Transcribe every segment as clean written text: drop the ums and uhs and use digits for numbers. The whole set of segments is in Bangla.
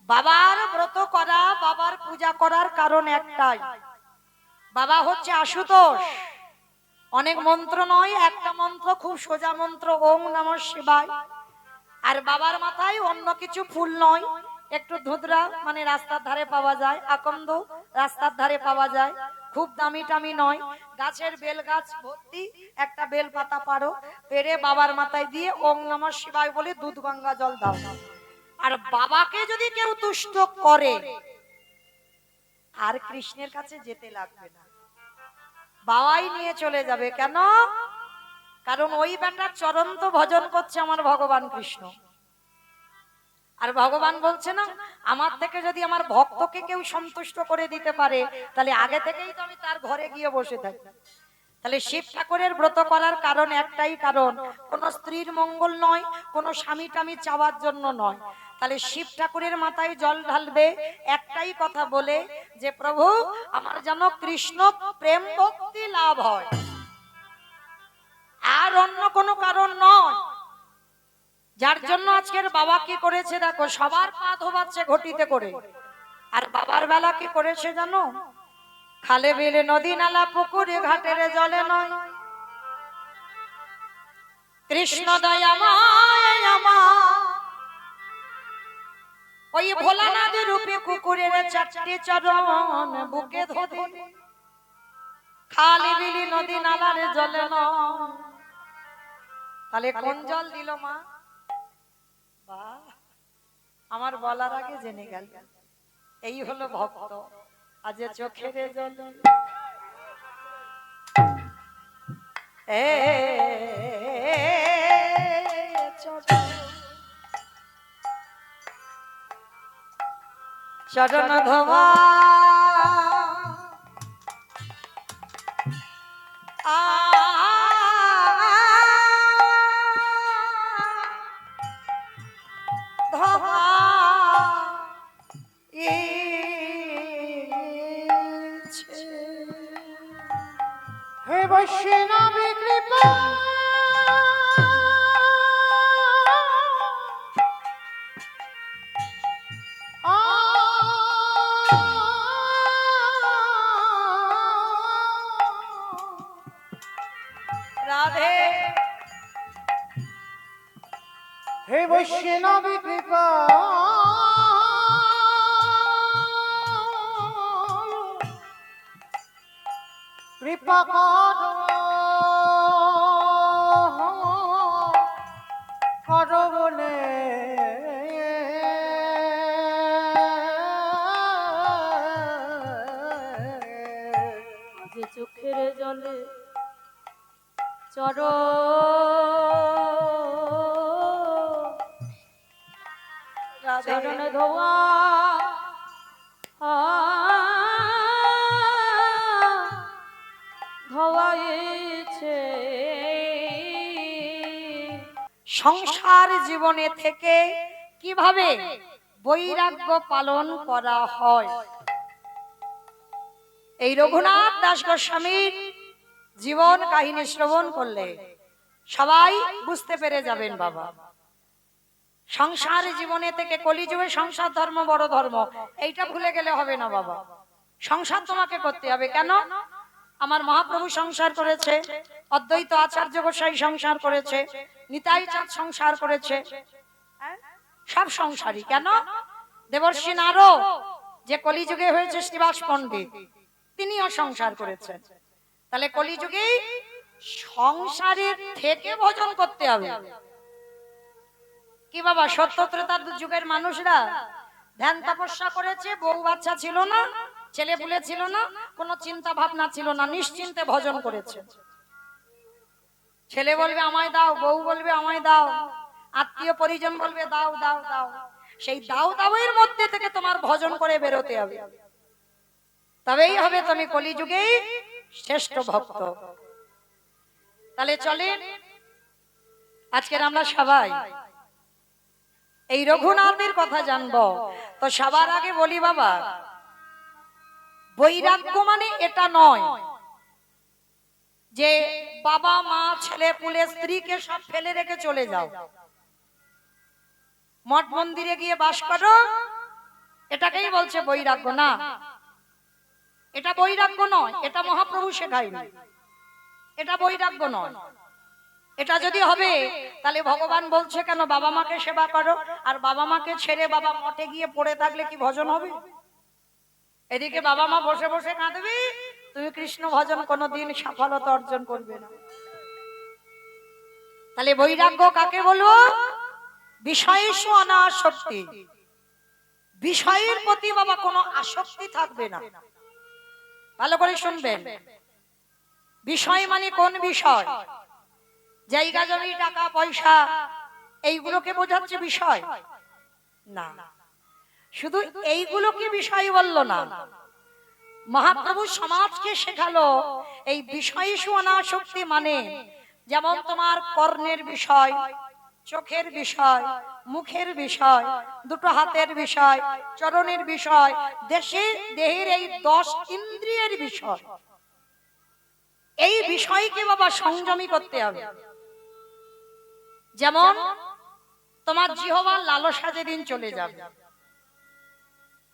বাবার ব্রত করা, বাবার পূজা করার কারণ একটাই, বাবা হচ্ছে আশুতোষ। অনেক মন্ত্র নয়, একটা মন্ত্র, খুব সোজা মন্ত্র, ওম নমঃ শিবায়। আর বাবার মাথায় অন্য কিছু ফুল নয়, একটু ধুতরা মানে রাস্তার ধারে পাওয়া যায়, আকন্দ রাস্তার ধারে পাওয়া যায়, খুব দামি টামি নয়, গাছের বেল গাছ ভর্তি একটা বেল পাতা পারো, পেরে বাবার মাথায় দিয়ে ওম নমঃ শিবায় বলে দুধ গঙ্গা জল দাও। আর বাবাকে যদি কেউ তুষ্ট করে আর কৃষ্ণের কাছে যেতে লাগবে না, বাবাই নিয়ে চলে যাবে। কেন? কারণ ওই বেটার চরণ তো ভজন করছে আমার ভগবান কৃষ্ণ। আর ভগবান বলছে না, আমার থেকে যদি আমার ভক্তকে কেউ সন্তুষ্ট করে দিতে পারে, তাহলে আগে থেকেই তো আমি তার ঘরে গিয়ে বসে থাকি। তাহলে শিব ঠাকুরের ব্রত করার কারণ একটাই, কারণ কোন স্ত্রীর মঙ্গল নয়, কোন স্বামী টামি চাওয়ার জন্য নয়। তাহলে শিব ঠাকুরের মাথায় জল ঢালবে একটাই কথা বলে, যে প্রভু আমার যেন কৃষ্ণ প্রেম ভক্তি লাভ হয়, আর অন্য কোনো কারণ নয়। যার জন্য আজকের বাবা কি করেছে দেখো, সবার পা ধোবাচ্ছে ঘটিতে করে, আর বাবার বেলা কি করেছে জানো? খালে বিলে নদী নালা পুকুরে ঘাটের জলে নয়, কৃষ্ণ দয়াময় আমার ওই ভোলানাথ রূপে কুকুরের চারটি চরণ বুকে ধরে, খালি বিলি নদী নালার জলে নয়। তাহলে কোন জল দিল মা? বাহ, আমার বলার আগে জেনে গেল। এই হলো ভক্ত। আজ চোখের জল চরণ ধোয়া ধোয়া হে বৈষ্ণব কৃপা রাধে, হে বৈষ্ণব কৃপা কৃপা করো বলে যে চোখের জলে চরণ ধোয়া ধোয়াইছে। সংসার জীবনে থেকে কিভাবে বৈরাগ্য পালন করা হয়, এই রঘুনাথ দাস গোস্বামীর জীবন কাহিনী শ্রবণ করলে সবাই বুঝতে পেরে যাবেন। বাবা সংসার জীবনে থেকে, কলিযুগে সংসার ধর্ম বড় ধর্ম, এইটা ভুলে গেলে হবে না বাবা। সংসার তোমাকে করতে হবে। কেন? আমার মহাপ্রভু সংসার করেছে, অদ্বৈত আচার্য গোসাই সংসার করেছে, নিতাই চাঁদ সংসার করেছে, সব সংসারী। কেন? দেবর্ষী নারদ যে কলিযুগে হয়েছে শ্রীবাস পণ্ডিত, তিনিও সংসার করেছেন। তাহলে কলিযুগে সংসারের থেকে ভজন করতে হবে। কি বাবা, সত্য ত্রেতার যুগের মানুষরা ধ্যান তপস্যা করেছে, বউ বাচ্চা ছিল না, ছেলে পুলে ছিল না, কোনো চিন্তা ভাবনা ছিল না, নিশ্চিন্তে ভজন করেছে। ছেলে বলবে আমায় দাও, বউ বলবে আমায় দাও, আত্মীয় পরিজন বলবে দাও দাও দাও। সেই দাও দাও এর মধ্যে থেকে তোমার ভজন করে বেরোতে হবে, তবেই হবে তুমি কলিযুগে শ্রেষ্ঠ ভক্ত। তাহলে চলে আজকের আমরা সবাই এই রঘুনাথের কথা জানবো। তো সবার আগে বলি বাবা, বৈরাগ্য মানে এটা নয় যে বাবা মা ছেলে পুলে স্ত্রীকে সব ফেলে রেখে চলে যাও, মঠ মন্দিরে গিয়ে বাস করো, এটাকেই বলছে বৈরাগ্য। না, এটা বৈরাগ্য নয়, এটা মহাপ্রভু শেখায়নি, এটা বৈরাগ্য নয়। এটা যদি হবে তাহলে ভগবান বলছে কেন বাবা মাকে সেবা করো, আর বাবা মাকে ছেড়ে বাবা মঠে গিয়ে পড়ে থাকলে কি ভজন হবে? এদিকে বাবা মা বসে বসে কাঁদবি, তুমি কৃষ্ণ ভজন কোনোদিন সফলতা অর্জন করবে না। তাহলে বৈরাগ্য কাকে বলবো? বিষয়েষু অনাসক্তি, বিষয়ের প্রতি বাবা কোনো আসক্তি থাকবে না। ভালো করে শুনবেন, বিষয় মানে কোন বিষয়? জায়গা জমি টাকা পয়সা এইগুলোকে বোঝাচ্ছে বিষয় না। শুধু এইগুলোকে বিষয় বললো না, মহাপ্রভু সমাজকে শেখালো এই বিষয়েষু অনাসক্তি মানে যেমন তোমার কর্ণের বিষয়, চোখের বিষয়, মুখের বিষয়, দুটো হাতের বিষয়, চরণের বিষয়, দেহের এই 10 ইন্দ্রিয়ের বিষয়, এই বিষয়কে বাবা সংযমী করতে হবে। যেমন তোমার জিহ্বার লালসা যেদিন চলে যাবে,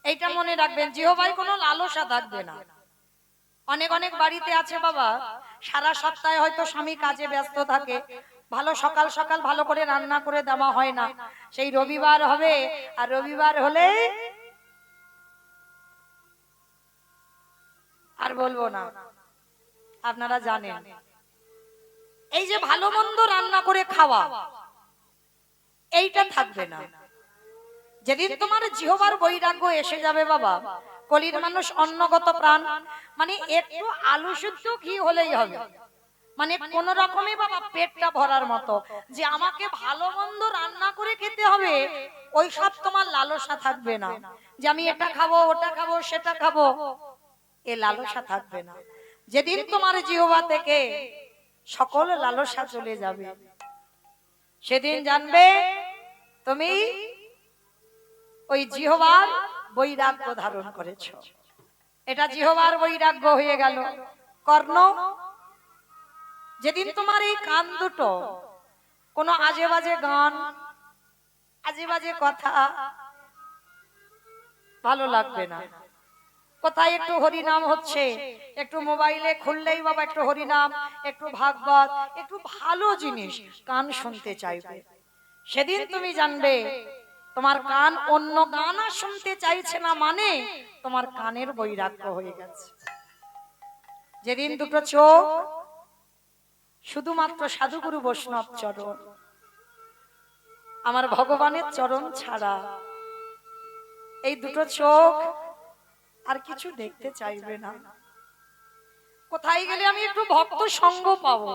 এইটা মনে রাখবেন, জিহ্বায় কোনো লালসা থাকবে না। অনেক অনেক বাড়িতে আছে বাবা, সারা সপ্তাহে হয়তো স্বামী কাজে ব্যস্ত থাকে, ভালো সকাল সকাল ভালো করে রান্না করে দেওয়া হয় না, সেই রবিবার হবে, আর রবিবার হলে আর বলবো না, আপনারা জানেন, এই যে ভালো মন্দ রান্না করে খাওয়া, এইটা থাকবে না। যেদিন তোমার জিহ্বার বৈরাগ্য এসে যাবে বাবা, কলির মানুষ অন্নগত প্রাণ, মানে একটু আলু সিদ্ধ ঘি হলেই হবে, মানে কোন রকমে বাবা পেটটা ভরার মতো, যে আমাকে ভালো মন্দ রান্না করে খেতে হবে, ওই সব তোমার লালসা থাকবে না, যে আমি এটা খাবো ওটা খাবো সেটা খাবো, এ লালসা থাকবে না। যেদিন তোমার জিহ্বা থেকে সকল লালসা চলে যাবে, সেদিন জানবে তুমি ওই জিহ্বার বৈরাগ্য ধারণ করেছ। এটা জিহ্বার বৈরাগ্য হয়ে গেল। কর্ণ, যেদিন তোমার এই কান দুটো কোনো আজে বাজে গান, আজে বাজে কথা ভালো লাগবে না, কোথায় একটু হরিনাম হচ্ছে, একটু মোবাইলে খুললেই বাবা একটু হরিনাম, একটু ভাগবত, একটু ভালো জিনিস কান শুনতে চাইবে, সেদিন তুমি জানবে তোমার কান অন্য গান শুনতে চাইছে না, মানে তোমার কানের বৈরাগ্য হয়ে গেছে। যেদিন দুটো চোখ শুধুমাত্র সাধুগুরু বৈষ্ণব চরণ, আমার ভগবানের চরণ ছাড়া এই দুটো চোখ আর কিছু দেখতে চাইবে না। কোথায় গেলে আমি একটু ভক্ত সঙ্গ পাবো,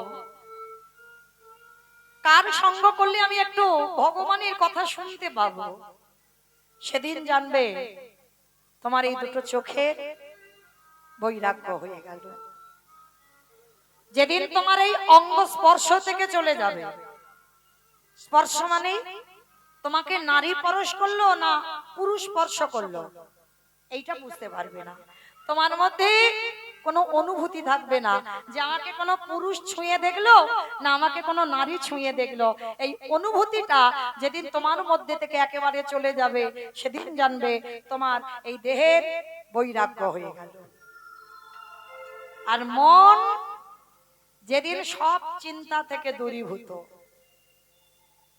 কার সঙ্গ করলে আমি একটু ভগবানের কথা শুনতে পাবো, সেদিন জানবে তোমার এই দুটো চোখের বৈরাগ্য হয়ে গেল। যেদিন তোমার এই অঙ্গ স্পর্শ থেকে চলে যাবে, স্পর্শ মানে তোমাকে নারী স্পর্শ করলো না পুরুষ স্পর্শ করলো, এইটা বুঝতে পারবে না। তোমার মধ্যে কোনো অনুভূতি থাকবে না যে আমাকে কোনো পুরুষ ছুঁয়ে দেখলো না আমাকে কোনো নারী ছুঁয়ে দেখলো, এই অনুভূতিটা যেদিন তোমার মধ্যে থেকে একেবারে চলে যাবে, সেদিন জানবে তোমার এই দেহের বৈরাগ্য হয়ে গেল। আর মন যেদিন সব চিন্তা থেকে দূরীভূত,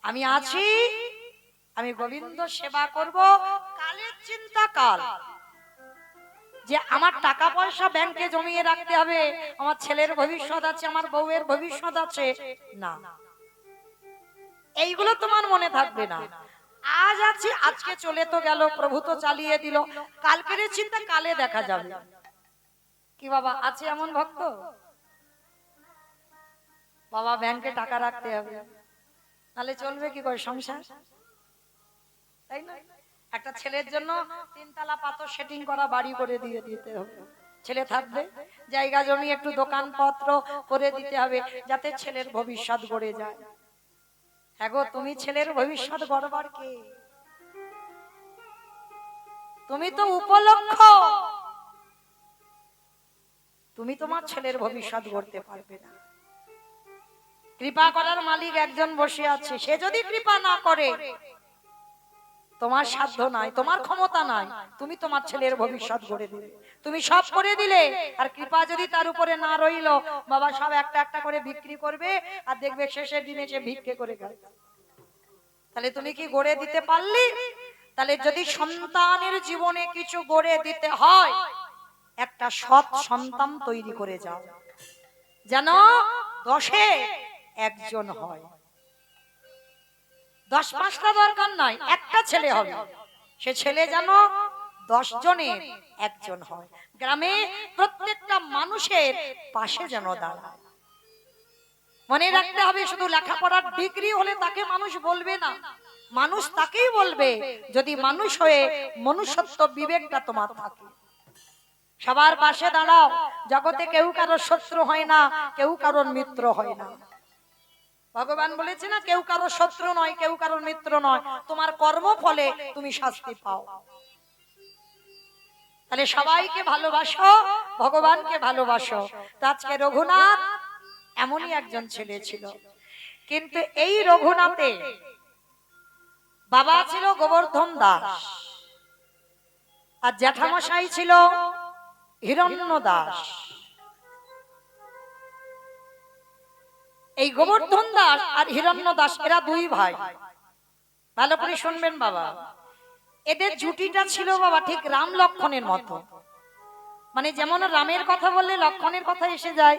আমি আছি, আমি গোবিন্দ সেবা করব, কালের চিন্তা কাল, যে আমার টাকা পয়সা ব্যাংকে জমিয়ে রাখতে হবে, আমার ছেলের ভবিষ্যৎ আছে, আমার বউয়ের ভবিষ্যৎ আছে, না, এইগুলো তোমার মনে থাকবে না। আজ আছি, আজকে চলে তো গেল, প্রভু তো চালিয়ে দিল, কালকের চিন্তা কালে দেখা যাবে। কি বাবা আছে এমন ভক্ত? বাবা ব্যাংকে টাকা রাখতে হবে, তাহলে চলবে কি করে সংসার, তাই না? একটা ছেলের জন্য 3 তলা পাথর সেটিং করা বাড়ি করে দিয়ে দিতে হবে, ছেলে থাকবে, জায়গা জমি একটু দোকানপত্র করে দিতে হবে, যাতে ছেলের ভবিষ্যৎ গড়ে যায়। হ্যাঁ গো, তুমি ছেলের ভবিষ্যৎ গড়বার কে? তুমি তো উপলক্ষ, তুমি তোমার ছেলের ভবিষ্যৎ গড়তে পারবে না। কৃপা করার মালিক একজন বসে আছে, সে যদি কৃপা না করে তোমার সাধ্য নাই, তোমার ক্ষমতা নাই, তুমি তোমার ছেলের ভবিষ্যৎ গড়ে দিলে, তুমি সব করে দিলে, আর কৃপা যদি তার উপরে না রইলো, বাবা সব একটা একটা করে বিক্রি করবে, আর দেখবে শেষের দিনে সে ভিক্ষে করে খায়। তাহলে তুমি কি গড়ে দিতে পারলি? তাহলে যদি সন্তানের জীবনে কিছু গড়ে দিতে হয়, একটা সৎ সন্তান তৈরি করে যাও, যেন 10-এ 1 জন হয়। 10-5টা দরকার নাই, একটা ছেলে হবে, সে ছেলে যেন 10 জনের 1 জন হয়। গ্রামে প্রত্যেকটা মানুষের পাশে যেন দাঁড়ায়। মনে রাখতে হবে, শুধু লেখাপড়ার ডিগ্রি হলে তাকে মানুষ বলবে না, মানুষ তাকেই বলবে যদি মানুষ হয়ে মনুষ্যত্ব বিবেকটা তোমার থাকে। সবার পাশে দাঁড়াও, জগতে কেউ কারোর শত্রু হয় না, কেউ কারোর মিত্র হয় না। ভগবান বলেছে না, কেউ কারোর শত্রু নয়, কেউ কারোর মিত্র নয়, তোমার কর্ম ফলে তুমি শাস্তি পাও। তাহলে সবাইকে ভালোবাসো, ভগবানকে ভালোবাসো। তো আজকে রঘুনাথ এমনই একজন ছেলে ছিল, কিন্তু এই রঘুনাথে বাবা ছিল গোবর্ধন দাস, আর জ্যাঠামশাই ছিল হিরণ্য দাস। এই গোবর্ধন দাস আর হিরণ্য দাস এরা 2 ভাই। ভালো করে শুনবেন বাবা, এদের জুটিটা ছিল বাবা ঠিক রাম লক্ষণের মতো। মানে যেমন রামের কথা বললে লক্ষণের কথা এসে যায়,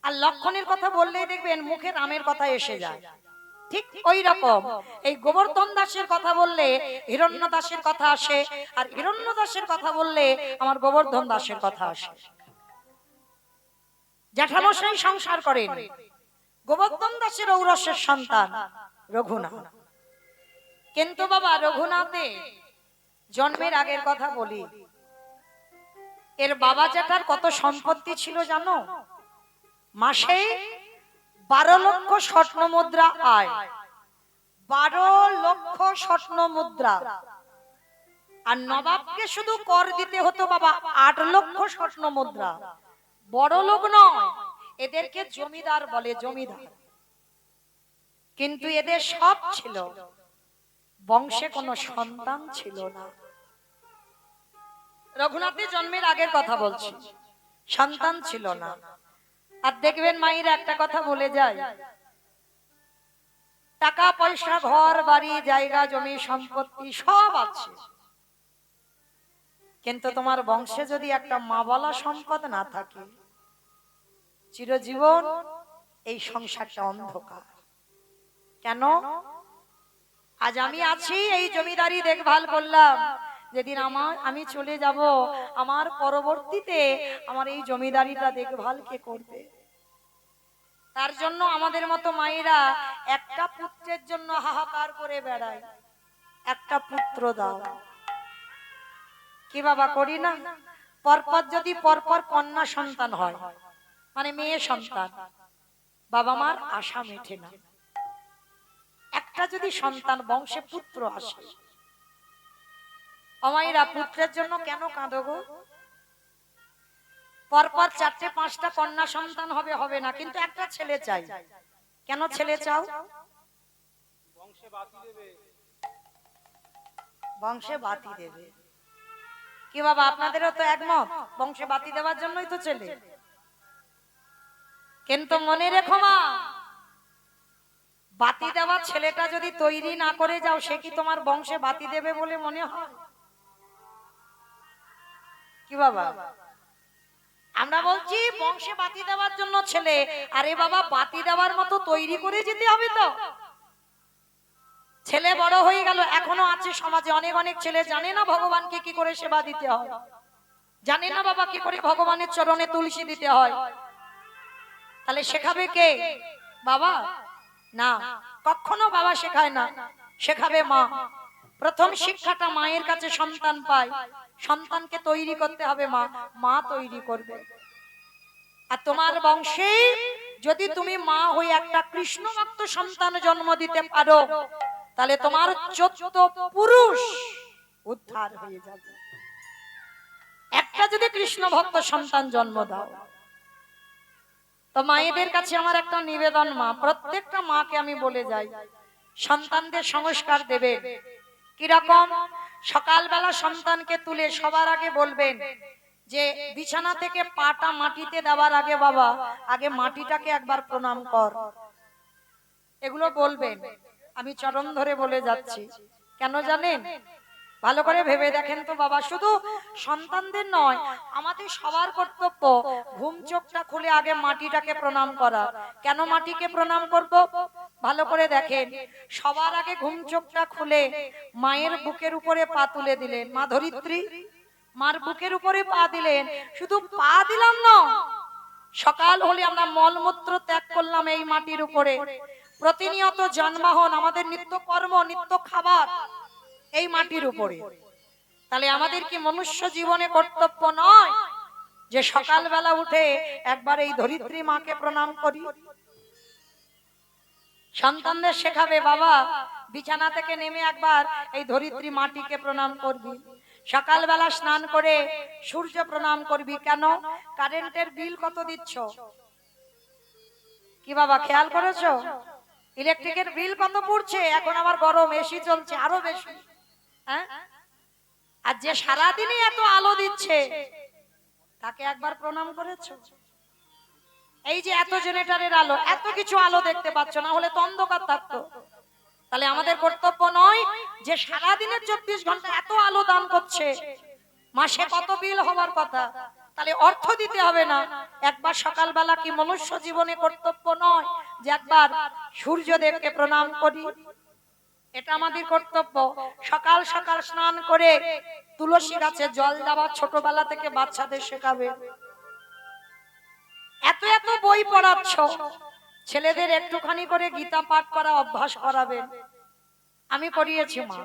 আর লক্ষণের কথা বললে দেখবেন মুখে রামের কথা এসে যায়, ঠিক ওই রকম এই গোবর্ধন দাসের কথা বললে হিরণ্য দাসের কথা আসে, আর হিরণ্য দাসের কথা বললে আমার গোবর্ধন দাসের কথা আসে। জ্যাঠামশাই সংসার করেন, গোবর্ধন দাসের ঔরসের সন্তান রঘুনাথ। কিন্তু বাবা রঘুনাথে জন্মের আগের কথা বলি, এর বাবা জ্যাঠার কত সম্পত্তি ছিল জানো? মাসে 12 লক্ষ স্বর্ণ মুদ্রা আয়, 12 লক্ষ স্বর্ণ মুদ্রা। আর নবাবকে শুধু কর দিতে হতো বাবা 8 লক্ষ স্বর্ণ মুদ্রা। বড় লোক নয়, এদেরকে জমিদার বলে, জমিদার। কিন্তু এদের সব ছিল, বংশে কোনো সন্তান ছিল না। রঘুনাথের জন্মের আগের কথা বলছি, সন্তান ছিল না। আর দেখবেন মায়ের একটা কথা বলে যায়, টাকা পয়সা ঘর বাড়ি জায়গা জমি সম্পত্তি সব আছে, কিন্তু তোমার বংশে যদি একটা মা বলা সম্পদ না থাকে, চিরজীবন এই সংসারটা অন্ধকার। কেন? আজ আমি আছি, এই জমিদারি দেখভাল করলাম, যেদিন আমি চলে যাব, আমার পরবর্তীতে আমার এই জমিদারিটা দেখভাল কে করবে? তার জন্য আমাদের মতো মায়েরা একটা পুত্রের জন্য হাহাকার করে বেড়ায়, একটা পুত্র দাও। কি বাবা করি না? পরপর যদি পরপর কন্যা সন্তান হয়, মানে মেয়ে সন্তান, বাবা মার আশা মেটে না। একটা যদি সন্তান বংশে পুত্র আসে, অমাইরা পুত্রের জন্য কেন কাঁদো গো? পরপর 4-5টা কন্যা সন্তান হবে, হবে না, কিন্তু একটা ছেলে চাই। কেন ছেলে চাও? বংশে বাতি দেবে। কি বাবা আপনাদেরও তো একমত, বংশে বাতি দেওয়ার জন্যই তো ছেলে। কিন্তু মনে রেখো মা, বাতি দেওয়া ছেলেটা যদি তৈরি না করে যাও, সে কি তোমার বংশে বাতি দেবে বলে মনে হয়? কি বাবা? আমরা বলছি বংশে বাতি দেওয়ার জন্য ছেলে, আরে বাবা বাতি দেওয়ার মতো তৈরি করে যেতে হবে তো। ছেলে বড় হয়ে গেল, এখনো আছে সমাজে অনেক অনেক ছেলে জানে না ভগবানকে কি করে সেবা দিতে হয়, জানে না বাবা কি করে ভগবানের চরণে তুলসী দিতে হয়। তাহলে শেখাবে কে? বাবা না, কখনো বাবা শেখায় না, শেখাবে মা। প্রথম শিক্ষাটা মায়ের কাছে সন্তান পায়, সন্তানকে তৈরি করতে হবে মা, মা তৈরি করবে। আর তোমার বংশে যদি তুমি মা হয়ে একটা কৃষ্ণ ভক্ত সন্তান জন্ম দিতে পারো, তাহলে তোমার 14 পুরুষ উদ্ধার হয়ে যাবে। একটা যদি কৃষ্ণ ভক্ত সন্তান জন্ম দাও, তো মায়েদের কাছে আমার একটা নিবেদন, মা প্রত্যেকটা মাকে আমি বলে যাই, সন্তানদের সংস্কার দেবে, কিরকম? সকালবেলা সন্তানকে তুলে সবার আগে বলবেন যে বিছানা থেকে পাটা মাটিতে দেওয়ার আগে বাবা আগে মাটিটাকে একবার প্রণাম কর। এগুলো বলবেন। আমি চরণ ধরে বলে যাচ্ছি, কেন জানেন? ভালো করে ভেবে দেখেন তো বাবা, শুধু সন্তানদের নয়, আমাদের সবার কর্তব্য ঘুম চোখটা খুলে আগে মাটিটাকে প্রণাম করা। কেন মাটিকে প্রণাম করব? ভালো করে দেখেন, সবার আগে ঘুম চোখটা খুলে মায়ের বুকের উপরে পা তুলে দিলেন। মা ধরিত্রী মার বুকের উপরে পা দিলেন। শুধু পা দিলাম না, সকাল হলে আমরা মলমূত্র ত্যাগ করলাম এই মাটির উপরে। প্রতিনিয়ত যানবাহন, আমাদের নিত্য কর্ম, নিত্য খাবার এই মাটির উপরে। তাহলে আমাদের কি মনুষ্য জীবনে কর্তব্য নয় যে সকালবেলা উঠে একবার এই ধরিত্রী মাকে প্রণাম করি? সন্তানদের শেখাবে, বাবা বিছানা থেকে নেমে একবার এই ধরিত্রী মাটিকে প্রণাম করবি। সকালবেলা স্নান করে সূর্য প্রণাম করবি। কেন? কারেন্টের বিল কত দিচ্ছ? কি বাবা খেয়াল করেছো? ইলেকট্রিকের বিল কত পড়ছে? এখন আবার গরম, এসি চলছে, আরো বেশি। হ্যাঁ, আর যে সারাদিনই এত আলো দিচ্ছে তাকে একবার প্রণাম করেছো? এই যে এত জেনারেটরের আলো, এত কিছু আলো দেখতে পাচ্ছ, না হলে তো অন্ধকার থাকতো। তাহলে আমাদের কর্তব্য নয় যে সারাদিনের 24 ঘন্টা এত আলো দান করছে, মাসে কত বিল হবার কথা, তাহলে অর্থ দিতে হবে না? একবার সকালবেলা কি মনুষ্য জীবনে কর্তব্য নয় যে একবার সূর্যদেবকে প্রণাম করি? এটা আমাদের কর্তব্য। সকাল সকাল স্নান করে তুলসী গাছে জল দেওয়া ছোটবেলা থেকে বাচ্চাদের শেখাবে। এত এত বই পড়াচ্ছ, ছেলেদের একটুখানি করে গীতা পাঠ করা অভ্যাস করাবেন। আমি করিয়েছি মা।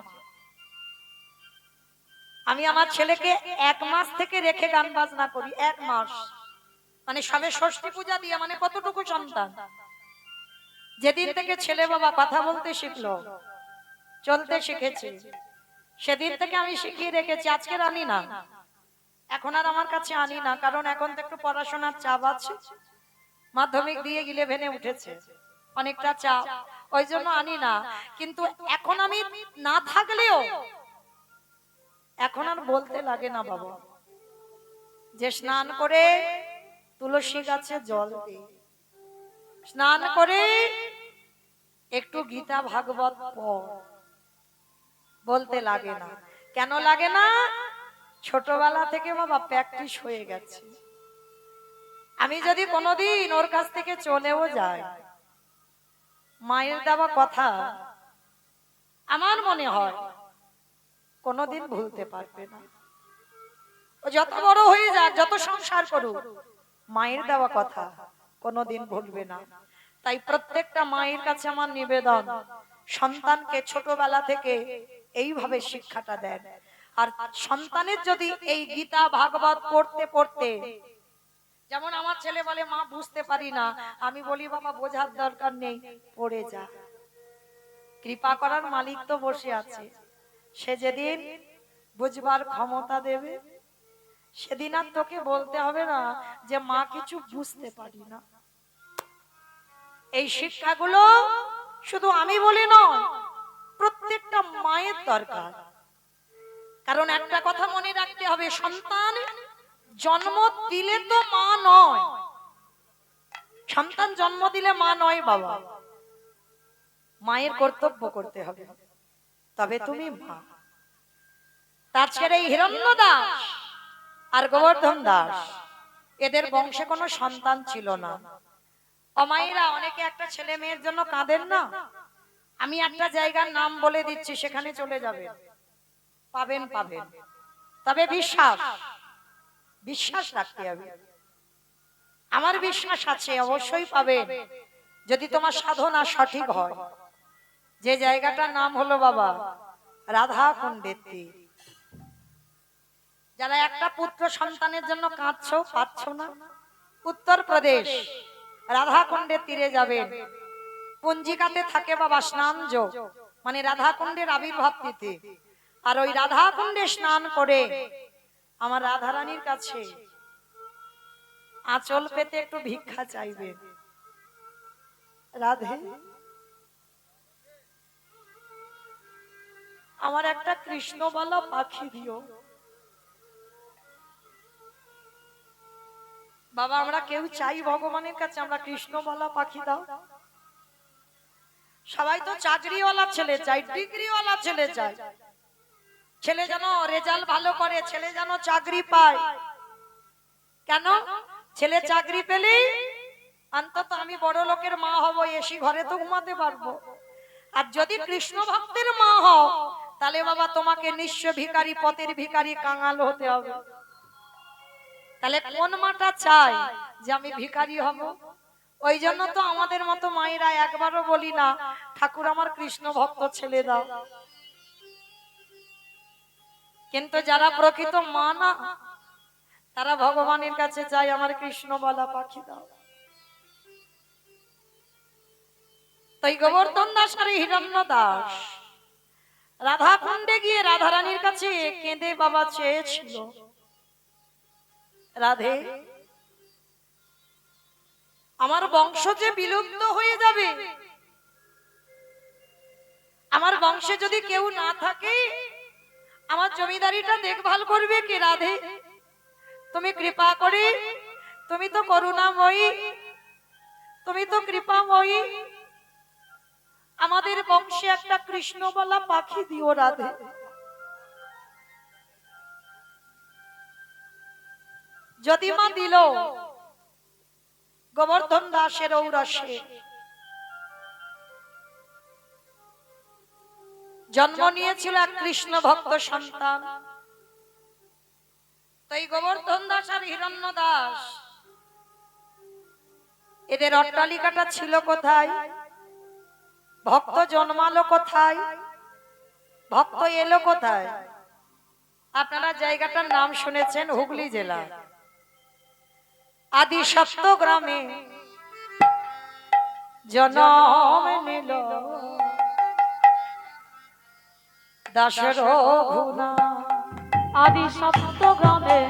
আমি আমার ছেলেকে 1 মাস থেকে রেখে গান বাজনা করি। 1 মাস মানে সবে ষষ্ঠী পূজা দিয়ে, মানে কতটুকু সন্তান? যেদিন থেকে ছেলে বাবা কথা বলতে শিখলো, চলতে শিখেছে, সেদিন থেকে আমি শিখিয়ে রেখেছি। আজকে আনি না, এখন আর আমার কাছে আনি না, কারণ এখন তো একটু পড়াশোনার চাপ আছে। মাধ্যমিক দিয়ে 11-এ উঠেছে, অনেকটা চাপ, ওই জন্য আনি না। কিন্তু এখন আমি না থাকলেও এখন আর বলতে লাগে না বাবা যে স্নান করে তুলসী গাছে জল দে, স্নান করে একটু গীতা ভাগবত পড়, বলতে লাগে না। কেন লাগে না? ছোটবেলা থেকে বাবা প্র্যাকটিস হয়ে গেছে। আমি যদি কোনোদিন ওর কাছ থেকে চলেও যাই, মায়ের দেওয়া কথা আমার মনে হয় কোনোদিন ভুলতে পারবে না। ও যত বড় হয়ে যাক, যত সংসার করুক, মায়ের দেওয়া কথা কোনোদিন ভুলবে না। তাই প্রত্যেকটা মায়ের কাছে আমার নিবেদন, সন্তানকে ছোটবেলা থেকে এইভাবে শিক্ষাটা দেন। আর সন্তানের যদি এই গীতা ভাগবত পড়তে পড়তে, যেমন আমার ছেলে বলে মা বুঝতে পারি না, আমি বলি বাবা বোঝার দরকার নেই, পড়ে যা, কৃপা করার মালিক তো বসে আছে। সে যেদিন বুঝবার ক্ষমতা দেবে, সেদিন আর তোকে বলতে হবে না যে মা কিছু বুঝতে পারি না। এই শিক্ষাগুলো শুধু আমি বলি নয়, প্রত্যেকটা মায়ের দরকার। কারণ একটা কথা মনে রাখতে হবে, সন্তান জন্ম দিলে তো মা নয়, সন্তান জন্ম দিলে মা নয় বাবা। মায়ের কর্তব্য করতে হবে, তবে তুমি মা। তার ছেড়ে এই হিরণ্য দাস আর গোবর্ধন দাস, এদের বংশে কোনো সন্তান ছিল না। অমায়েরা অনেকে একটা ছেলে মেয়ের জন্য কাঁদেন না? আমি একটা জায়গার নাম বলে দিচ্ছি, সেখানে চলে যাবেন, পাবেন পাবেন, তবে বিশ্বাস বিশ্বাস রাখতে হবে। আমার বিশ্বাস আছে অবশ্যই পাবেন, যদি তোমার সাধনা সঠিক হয়। যে জায়গাটার নাম হলো বাবা রাধা কুণ্ডের তীর। যারা একটা পুত্র সন্তানের জন্য কাঁদছো, পাচ্ছ না, উত্তরপ্রদেশ রাধা কুণ্ডের তীরে যাবেন। পঞ্জিকাতে থাকে বাবা স্নান যোগ, মানে রাধা কুণ্ডের আবির্ভাব তিথি। আর ওই রাধা কুণ্ডে স্নান করে আমার রাধা রানীর কাছে আঁচল পেতে একটু ভিক্ষা চাইবেন। রাধে আমার একটা কৃষ্ণবালা পাখি দিও। বাবা আমরা কেউ চাই ভগবানের কাছে আমরা কৃষ্ণবালা পাখি দাও। সবাই তো চাকরিওয়ালা ছেলে চাই, ডিগ্রিওয়ালা ছেলে চাই, ছেলে যেন রেজাল্ট ভালো করে, ছেলে যেন চাকরি পায়। কেন? ছেলে চাকরি পেলে অন্তত আমি বড় লোকের মা হব, এসি ঘরে তো ঘুমাতে পারবো। আর যদি কৃষ্ণ ভক্তের মা হও তাহলে বাবা তোমাকে নিঃস্ব ভিখারি, পথের ভিখারি, কাঙাল হতে হবে। তাহলে কোন মাটা চাই যে আমি ভিখারি হব? ওই জন্য তো আমাদের মতো মায়েরা একবারও বলি না ঠাকুর আমার কৃষ্ণ ভক্ত ছেলে দাও। কিন্তু যারা প্রকৃত মা না তারা ভগবানের কাছে চায় আমার কৃষ্ণবালা পাখি দাও। তাই গোবর্ধন দাস আর হিরণ্য দাস রাধা কুণ্ডে গিয়ে রাধারানীর কাছে কেঁদে বাবা চেয়েছিল, রাধে আমার বংশ যে বিলুপ্ত হয়ে যাবে, আমার বংশে যদি কেউ না থাকে আমার জমিদারিটা দেখভাল করবে কে? রাধে তুমি কৃপা করে, তুমি তো করুণাময়ী, তুমি তো কৃপাময়ী, আমাদের বংশে একটা কৃষ্ণবালা পাখি দিও রাধে। যদি মা দিল গোবর্ধন দাসের ঔরসে জন্ম নিয়েছিল এক কৃষ্ণ ভক্ত সন্তান। তাই গোবর্ধন দাস আর হিরণ্য দাস এদের অট্টালিকাটা ছিল কোথায়? ভক্ত জন্মালো কোথায়? ভক্ত এলো কোথায়? আপনারা জায়গাটার নাম শুনেছেন, হুগলি জেলা আদি সপ্ত গ্রামে জন্ম নিল দাসের রঘুনা। আদি সপ্ত গ্রামে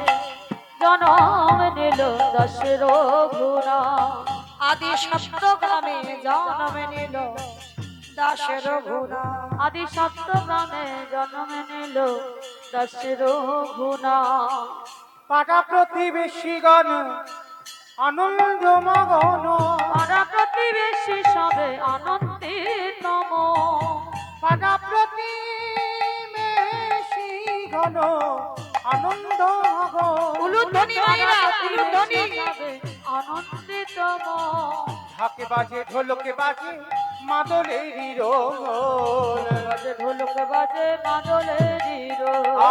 জন্ম নিল দাসের রঘুনা। আদি সপ্ত গ্রামে জন্ম নিল দাসের রঘুনা। আদি সপ্ত গ্রামে জন্ম নিল দাসের রঘুনা। পাড়া প্রতিবেশীগণ আনন্দ মগন, পাড়া প্রতিবেশী সবে আনন্দিতম। পাড়া প্রতিবেশীগণ আনন্দ মগন, উলুধ্বনি মাইরা উলুধ্বনি। সবে আনন্দিতম। ঢাকে বাজে ঢোলকে বাজে মাদলেরই রোল, বাজে ঢোলক বাজে মাদলেরই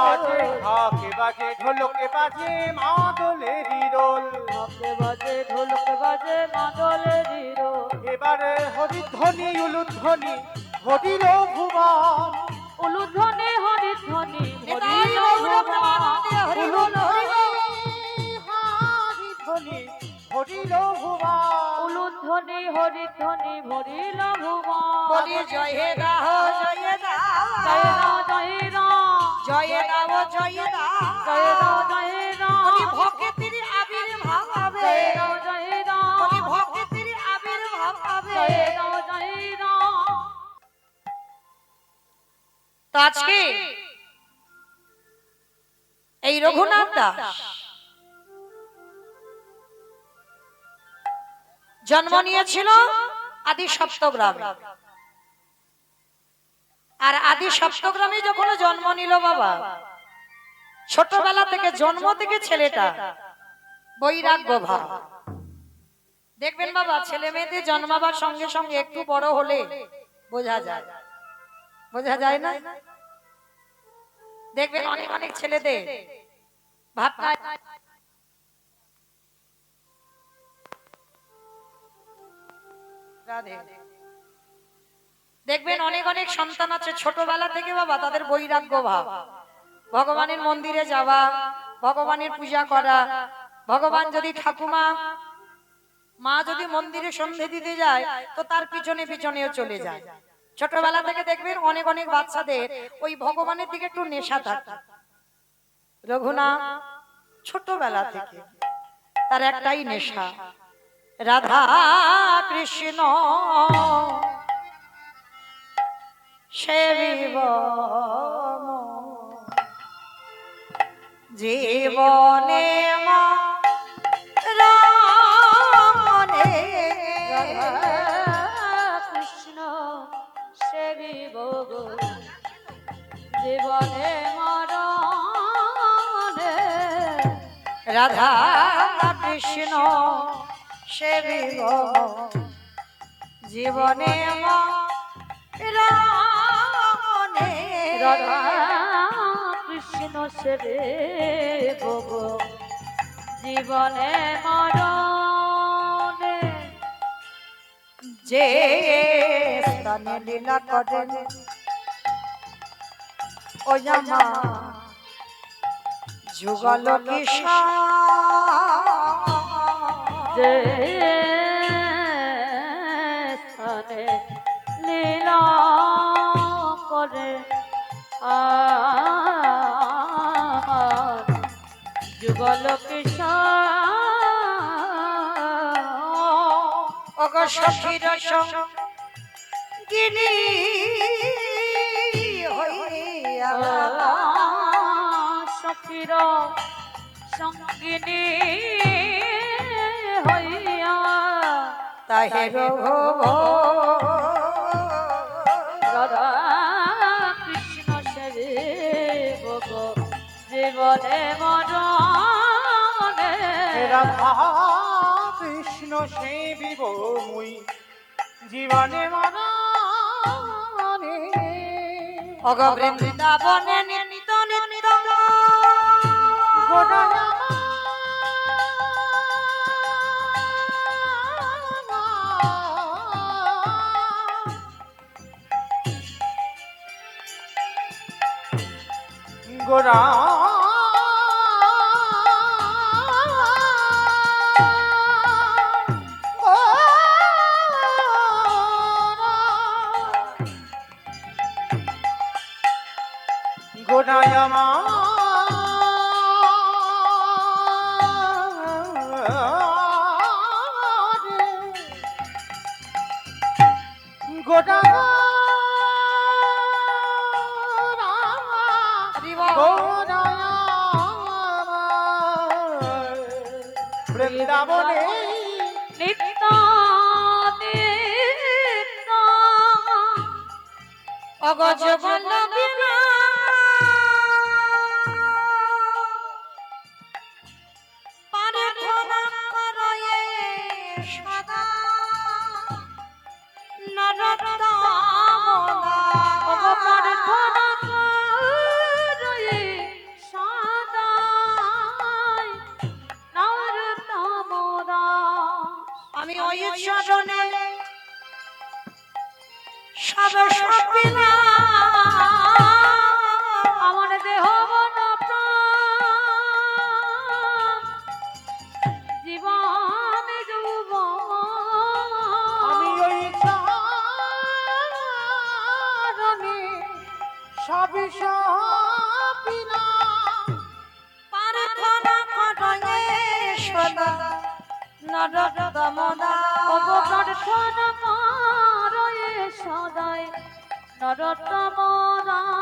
আজ রোল। ঢাকে বাজে ঢোলকে বাজে মাদলেরই রোল। ঢাকে বাজে ঢোলক বাজে মাদলেরই রোল। এবারে হরিধ্বনি উলুধ্বনি হরিল ভুবন, উলুধ্বনি হরিধ্বনি নিতাই হরিল গৌর ভুবন। প্রেমানন্দে হরি বল হরি বল। হরিধ্বনি হরিল ভুবন। উলুধ্বনি হরিধ্বনি ভরিল ভুবন। বলি জয় হে দাহ জয় দাহ জয় রাম জয় রাম জয় দাহ জয় দাহ জয় রাম জয় বলি রাম ভক্তির আবির্ভাব হবে, জয় রাম জয় রাম বলি ভক্তির আবির্ভাব হবে। জয় রাম জয় রাম। তো আজকে এই রঘুনাথ দাস জন্ম নিয়েছিল আদি সপ্তগ্রামে। আর আদি সপ্তগ্রামে যখন জন্ম নিল বাবা, ছোটবেলা থেকে জন্ম থেকে ছেলেটা বৈরাগ্য ভাব। দেখবেন বাবা ছেলে মেয়েদের জন্মাবার সঙ্গে সঙ্গে একটু বড় হলে বোঝা যায়, বোঝা যায় না? দেখবেন অনেক অনেক ছেলেদের ভাবনা দেখবেন অনেক অনেক সন্তান আছে ছোটবেলা থেকে বাবা তাদের বৈরাগ্য ভাব, ভগবানের মন্দিরে যাওয়া, ভগবানের পূজা করা, ভগবান যদি ঠাকুমা মা যদি মন্দিরে সন্ধে দিতে যায় তো তার পিছনে পিছনেও চলে যায়। ছোটবেলা থেকে দেখবেন অনেক অনেক বাচ্চাদের ওই ভগবানের দিকে একটু নেশা থাকে। রঘুনাথ ছোটবেলা থেকে তার একটাই নেশা, রাধা কৃষ্ণ সেবিব জীবনে মা রমণে কৃষ্ণ সেবিব গো জীবনে মরণে রাধা কৃষ্ণ সেবিব জীবনে মা রমণে রাধা কৃষ্ণ সেবিব গো জীবনে মরণে যে স্থানে লীলা করেন ও জামা যুগল কিশোর যে স্থানে লীলা করে আমার যুগল কিশোর অগ সখীর সঙ্গিনী হইয়া সখীর সঙ্গিনী হইয়া তাহে রাধা কৃষ্ণ সেবিব গো জীবনে মরণে রাধা কৃষ্ণ সেবিব মুই জীবনে মরণে অগ বৃন্দাবনে নিত্য নিত্য গোড়ায় গোরা গোড়ায় গোড়া বৃন্দাবনে নিত্য নিত্য অগ যুগল বিনা প্রার্থনা করয়ে সদা নরতমদা প্রার্থনা করে সদাই নরতম দাস। আমি ওই চরণে সব সপিলা আমার দেহ মন প্রাণ জীবন যৌবন আমি ওই চারণে সবই সপিনা প্রার্থনা করয়ে সদা নরতমদা প্রার্থনা করে সদাই নরতম দাস।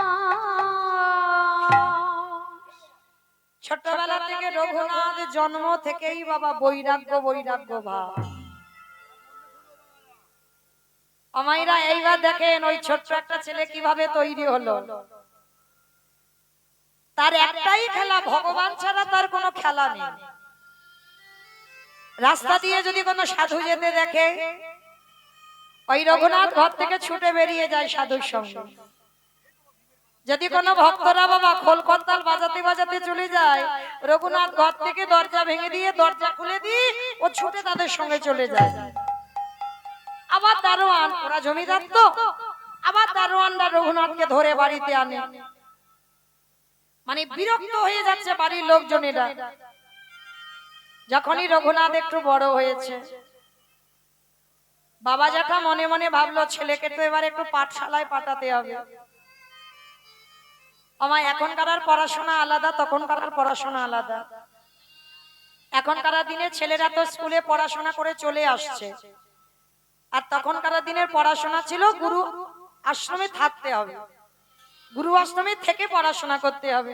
ছোটবেলা থেকে রঘুনাথ জন্ম থেকেই বাবা বৈরাগ্য বৈরাগ্য ভাব। আমাইরা এইবার দেখেন ওই ছোট্ট একটা ছেলে কিভাবে তৈরি হলো। তার একটাই খেলা, ভগবান ছাড়া তার কোনো খেলা নেই। রাস্তা দিয়ে যদি কোনো সাধু যেতে দেখে, ওই রঘুনাথ ঘর থেকে ছুটে বেরিয়ে যায় সাধুর সঙ্গে। যদি কোনো ভক্তরা বাবা খোল করতাল বাজাতে বাজাতে চলে যায়, রঘুনাথ ঘর থেকে দরজা ভেঙে দিয়ে দরজা খুলে দিয়ে ও ছুটে তাদের সঙ্গে চলে যায়। আবার দারোয়ান, ওরা জমিদার তো, আবার দারোয়ানরা রঘুনাথকে ধরে বাড়িতে আনে। মানে বিরক্ত হয়ে যাচ্ছে বাড়ির লোকজনেরা। যখনই রঘুনাথ একটু বড় হয়েছে, বাবা জ্যাঠা মনে মনে ভাবলো ছেলেকে তো এবার একটু পাঠশালায় পাঠাতে হবে। আমার এখনকার পড়াশোনা আলাদা, তখনকার পড়াশোনা আলাদা। এখনকার দিনে ছেলেরা তো স্কুলে পড়াশোনা করে চলে আসছে, আর তখনকার দিনের পড়াশোনা ছিল গুরু আশ্রমে থাকতে হবে, গুরু আশ্রমে থেকে পড়াশোনা করতে হবে।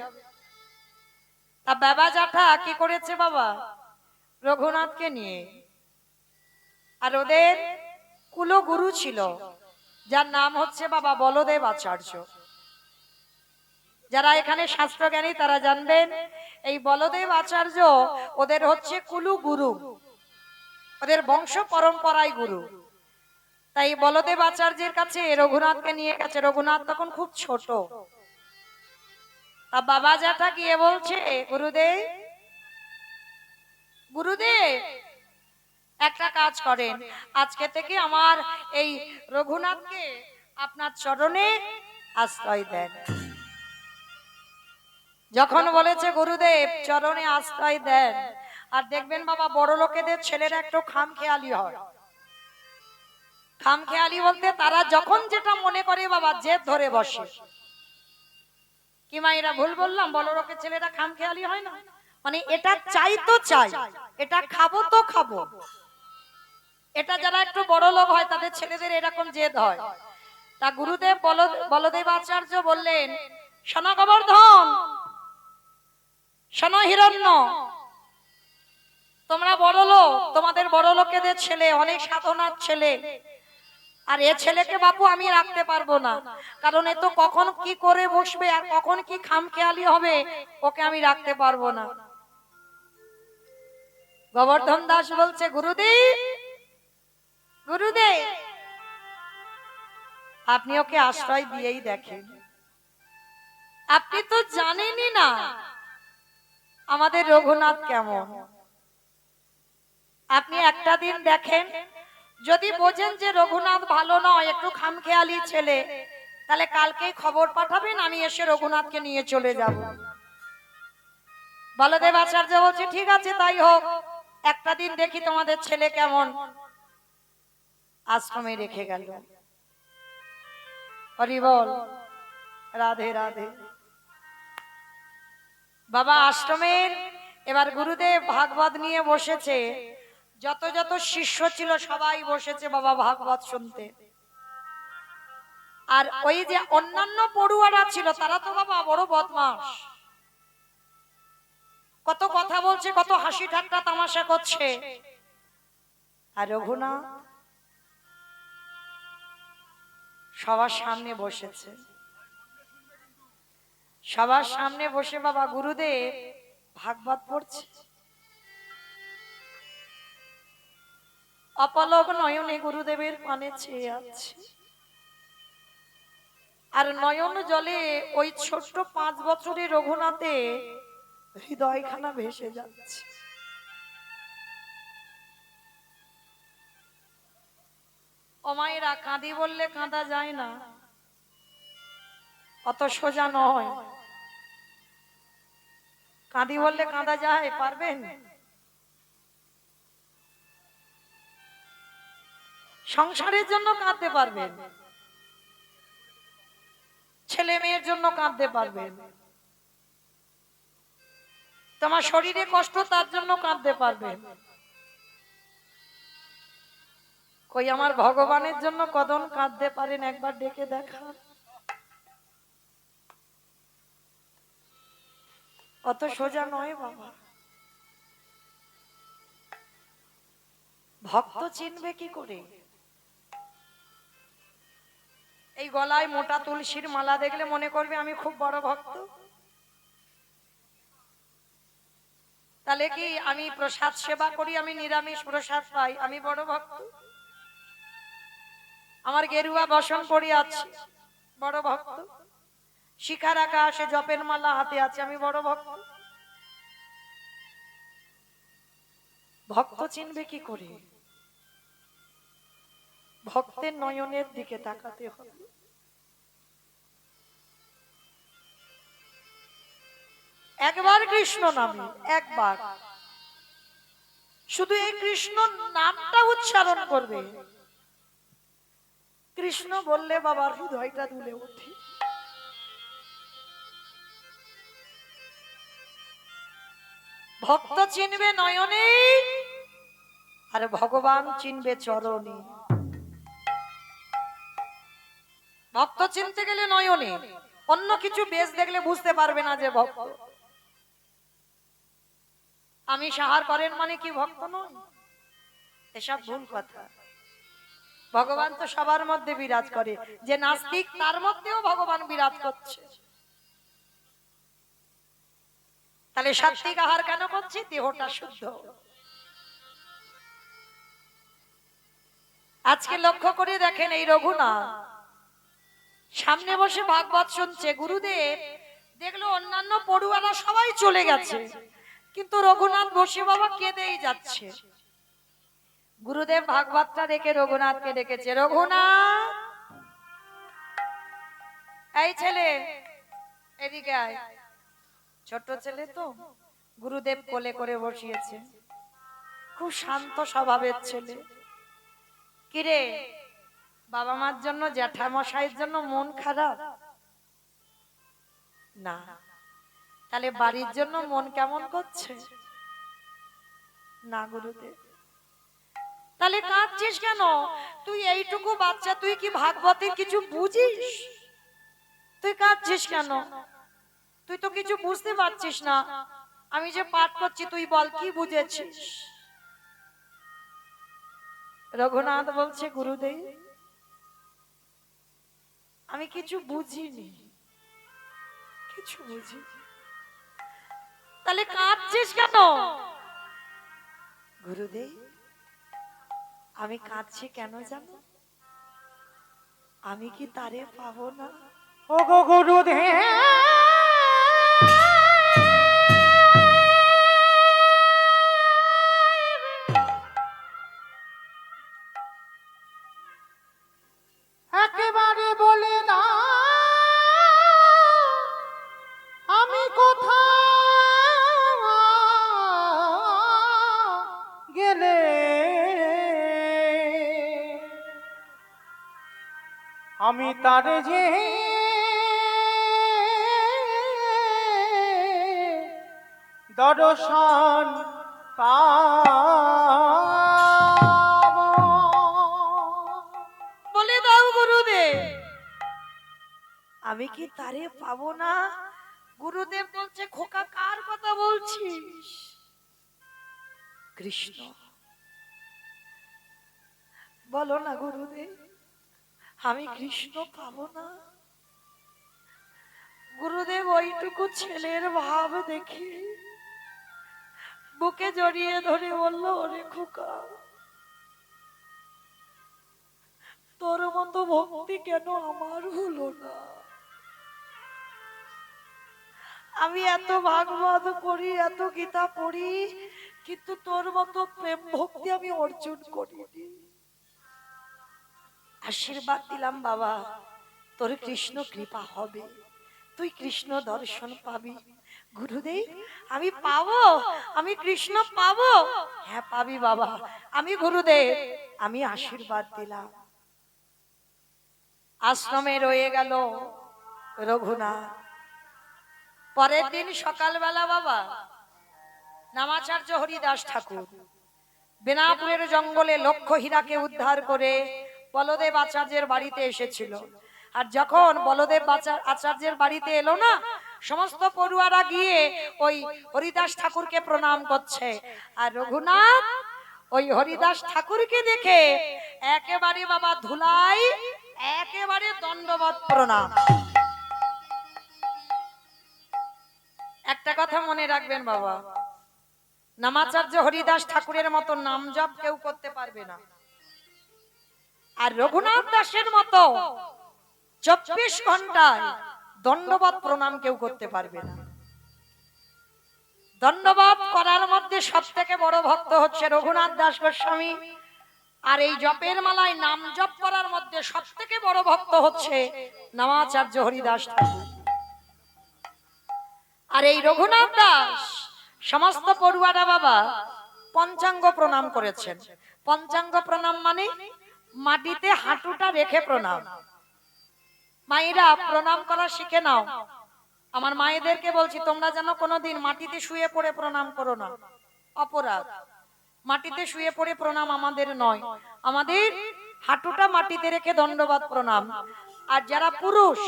তা বাবা জ্যাঠা কি করেছে বাবা, রঘুনাথকে নিয়ে, আর ওদের কুলগুরু ছিল যার নাম হচ্ছে বাবা বলদেব আচার্য। যারা এখানে শাস্ত্রজ্ঞানী তারা জানবেন এই বলদেব আচার্য ওদের হচ্ছে কুলু গুরু, ওদের বংশ পরম্পরায় গুরু। তাই বলদেব আচার্যের কাছে রঘুনাথকে নিয়ে গেছে। রঘুনাথ তখন খুব ছোট। তা বাবা জ্যাঠা গিয়ে বলছে, গুরুদেব গুরুদেব একটা কাজ করেন, আজকে থেকে আমার এই রঘুনাথকে আপনার চরণে আশ্রয় দেন। যখন বলেছে গুরুদেব চরণে আশ্রয় দেন, আর দেখবেন বাবা বড় লোকেদের ছেলেরা একটু খামখেয়ালি হয়। খামখেয়ালি বলতে তারা যখন যেটা মনে করে বাবা জেদ ধরে বসে। কি মায়েরা ভুল বললাম? বড় লোকের ছেলেরা খামখেয়ালি হয় না, মানে এটা চাই তো চাই, এটা খাবো তো খাবো। এটা যারা একটু বড় লোক হয় তাদের ছেলেদের এরকম জেদ হয়। তা গুরুদেব বলদেব আচার্য বললেন, শোনো গোবর্ধন, শোনো হিরণ্য, তোমরা বড় লোক, তোমাদের বড় লোকেদের ছেলে, অনেক সাধনার ছেলে, আর এ ছেলেকে বাপু আমি রাখতে পারবো না, কারণ এ তো কখন কি করে বসবে আর কখন কি খামখেয়ালি হবে, ওকে আমি রাখতে পারবো না। গোবর্ধন দাস বলছে, গুরুদেব গুরুদেব আপনি ওকে আশ্রয় দিয়েই দেখেন, আপনি তো জানেনই না আমাদের রঘুনাথ কেমন। আপনি একটা দিন দেখেন, যদি বোঝেন যে রঘুনাথ ভালো নয়, একটু খামখেয়ালি ছেলে, তাহলে কালকেই খবর পাঠাবেন, আমি এসে রঘুনাথকে নিয়ে চলে যাব। বলদেব আচার্য বলছে, ঠিক আছে তাই হোক, একটা দিন দেখি তোমাদের ছেলে কেমন। আশ্রমে রেখে গেল। হরি বল, রাধে রাধে। বাবা আশ্রমের এবার গুরুদেব ভাগবত নিয়ে বসেছে, যত যত শিষ্য ছিল সবাই বসেছে বাবা ভাগবত শুনতে। আর ওই যে অন্যান্য পড়ুয়ারা ছিল তারা তো বাবা বড় বদমাশ, কত কথা বলছে, কত হাসি ঠাট্টা তামাশা করছে। আর রঘুনাথ সবার সামনে বসেছে। সবার সামনে বসে বাবা গুরুদেব ভাগবত পড়ছে। অপলক নয়নে গুরুদেবের পানে চেয়ে আছে, আর নয়ন জলে ওই ছোট্ট 5 বছরের রঘুনাথে হৃদয়খানা ভেসে যাচ্ছে। ও মায়েরা, কাঁদি বললে কাঁদা যায় না, অত সোজা নয়। কাঁদি বললে কাঁদা যায়, পারবেন? সংসারের জন্য কাঁদতে পারবেন, ছেলে মেয়ের জন্য কাঁদতে পারবেন, তোমার শরীরে কষ্ট তার জন্য কাঁদতে পারবেন। কই আমার ভগবানের জন্য কদন কাঁদতে পারেন? একবার ডেকে দেখা। অত সোজা নয় বাবা। ভক্ত চিনবে কি করে? এই গলায় মোটা তুলসীর মালা দেখলে মনে করবে আমি খুব বড় ভক্ত। তাহলে কি আমি প্রসাদ সেবা করি, আমি নিরামিষ প্রসাদ পাই, আমি বড় ভক্ত? আমার গেরুয়া বসন পরি আছে, বড় ভক্ত? শিখা রাখা আসে, জপের মালা হাতে আছে, আমি বড় ভক্ত? ভক্ত চিনবে কি করে? ভক্তের নয়নের দিকে তাকাতে হবে। একবার কৃষ্ণ নামে, একবার শুধু এই কৃষ্ণ নামটা উচ্চারণ করবে, কৃষ্ণ বললে বাবার হৃদয়টা দুলে ওঠে। ভক্ত চিনবে নয়নে, আর ভগবান চিনবে চরণে। ভক্ত চিনতে গেলে নয়নে, অন্য কিছু বেশ দেখলে বুঝতে পারবে না যে ভক্ত। আমি সাহার করেন মানে কি ভক্ত নয়? এসব ভুল কথা। ভগবান তো সবার মধ্যে বিরাজ করে, যে নাস্তিক তার মধ্যেও ভগবান বিরাজ করছে। তাহলে সাত্বিক আহার কেন করছি? দেহটা শুদ্ধ। আজকে লক্ষ্য করে দেখেন, এই রঘুনাথ সামনে বসে ভাগবত শুনছে, গুরুদেব দেখলো অন্যান্য পড়ুয়ারা সবাই চলে গেছে, কিন্তু রঘুনাথ বসে বাবা কেঁদেই যাচ্ছে। গুরুদেব ভাগবতটা রেখে রঘুনাথকে ডেকেছে, রঘুনাথ এই ছেলে এদিকে আয়। ছোট ছেলে তো, গুরুদেব কোলে করে বসিয়েছে, খুব শান্ত স্বভাবের ছেলে। কিরে, বাবা মার জন্য, জ্যাঠামশাইয়ের জন্য মন খারাপ? না। তাহলে বাড়ির জন্য মন কেমন করছে? না গুরুদেব। তাহলে কাঁদছিস কেন? তুই এইটুকু বাচ্চা, তুই কি ভাগবতের কিছু বুঝিস? তুই কাঁদছিস কেন? তুই তো কিছু বুঝতে পারছিস না। আমি যে পাঠ করছি, তুই বল কি বুঝেছিস? রঘুনাথ বলছে, গুরুদেব আমি কিছু বুঝিনি, কিছু বুঝিনি। তাহলে কাঁদছিস কেন? গুরুদেব আমি কাঁদছি কেন জানো? আমি কি তারে পাবো না? ও গো গুরুদেব, একেবারে বলে না আমি কোথায় গেলে আমি তার যে দর্শন পাবো। বলে দাও গুরুদেব, আমি কি তারে পাবো না? গুরুদেব বলছে, খোকা কার কথা বলছিস? কৃষ্ণ। বলো না গুরুদেব, আমি কৃষ্ণ পাবো না? গুরুদেব ওইটুকু ছেলের ভাব দেখি বুকে জড়িয়ে ধরে বলল, ওরে খোকা, তোর মতো ভক্তি কেন আমার হলো না? আমি এত ভাগবত পড়ি, এত গীতা পড়ি, কিন্তু তোর মতো প্রেম ভক্তি আমি অর্জন করিনি। আশীর্বাদ দিলাম বাবা, তোর কৃষ্ণ কৃপা হবে, তুই কৃষ্ণ দর্শন পাবি। গুরুদেব আমি পাবো, আমি কৃষ্ণ পাবো? হ্যাঁ পাবি বাবা। আমি গুরুদেব, আমি আশীর্বাদ দিলাম। আশ্রমে রয়ে গেল রঘুনাথ। পরের দিন সকালবেলা বাবা নামাচার্য হরিদাস ঠাকুর বেনাপুরের জঙ্গলে লক্ষ হীরাকে উদ্ধার করে বলদেব আচার্যের বাড়িতে এসেছিল। আর যখন বলদেব আচার্যের বাড়িতে এলো না, সমস্ত পড়ুয়ারা গিয়ে ওই হরিদাস ঠাকুরকে প্রণাম করছে। আর রঘুনাথ ওই হরিদাস ঠাকুরকে দেখে একেবারে বাবা ধুলাই, একেবারে দণ্ডবত প্রণাম। একটা কথা মনে রাখবেন বাবা, নামাচার্য হরিদাস ঠাকুরের মতো নাম জপ কেউ করতে পারবে না। আর রঘুনাথ দাসের মতো 24 ঘন্টায় দণ্ডবত প্রণাম কেউ করতে পারবে না। দণ্ডবত করার মধ্যে সব থেকে বড় ভক্ত হচ্ছে রঘুনাথ দাস গোস্বামী। আর এই জপের মালায় নাম জপ করার মধ্যে সব থেকে বড় ভক্ত হচ্ছে নামাচার্য হরিদাস ঠাকুর। আর এই রঘুনাথ দাস সমস্ত পড়ুয়ারা বাবা পঞ্চাঙ্গ প্রণাম করেছেন। পঞ্চাঙ্গ প্রণাম মানে মাটিতে হাঁটুটা রেখে প্রণাম। মায়েরা প্রণাম করা শিখে নাও। আমার মায়েদেরকে বলছি, তোমরা যেন কোনোদিন মাটিতে শুয়ে পড়ে প্রণাম করো না, অপরাধ। মাটিতে শুয়ে পড়ে প্রণাম আমাদের নয়, আমাদের হাঁটুটা মাটিতে রেখে দণ্ডবাদ প্রণাম। আর যারা পুরুষ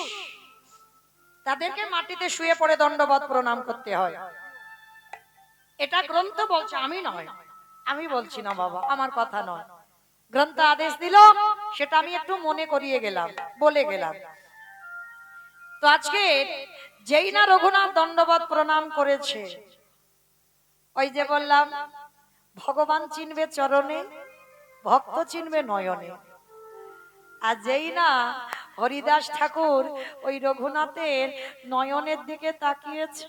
তাদেরকে মাটিতে শুয়ে পড়ে দণ্ডবত প্রণাম করতে হয়। এটা গ্রন্থ বলছে, আমি নয়, আমি বলছি না বাবা, আমার কথা নয়। গ্রন্থ আদেশ দিল, সেটা আমি একটু মনে করিয়ে গেলাম, বলে গেলাম। তো আজকে যেই না রঘুনাথ দণ্ডবত প্রণাম করেছে, ওই যে বললাম ভগবান চিনবে চরণে, ভক্ত চিনবে নয়নে। আর যেই না হরিদাস ঠাকুর ওই রঘুনাথের নয়নের দিকে তাকিয়েছে,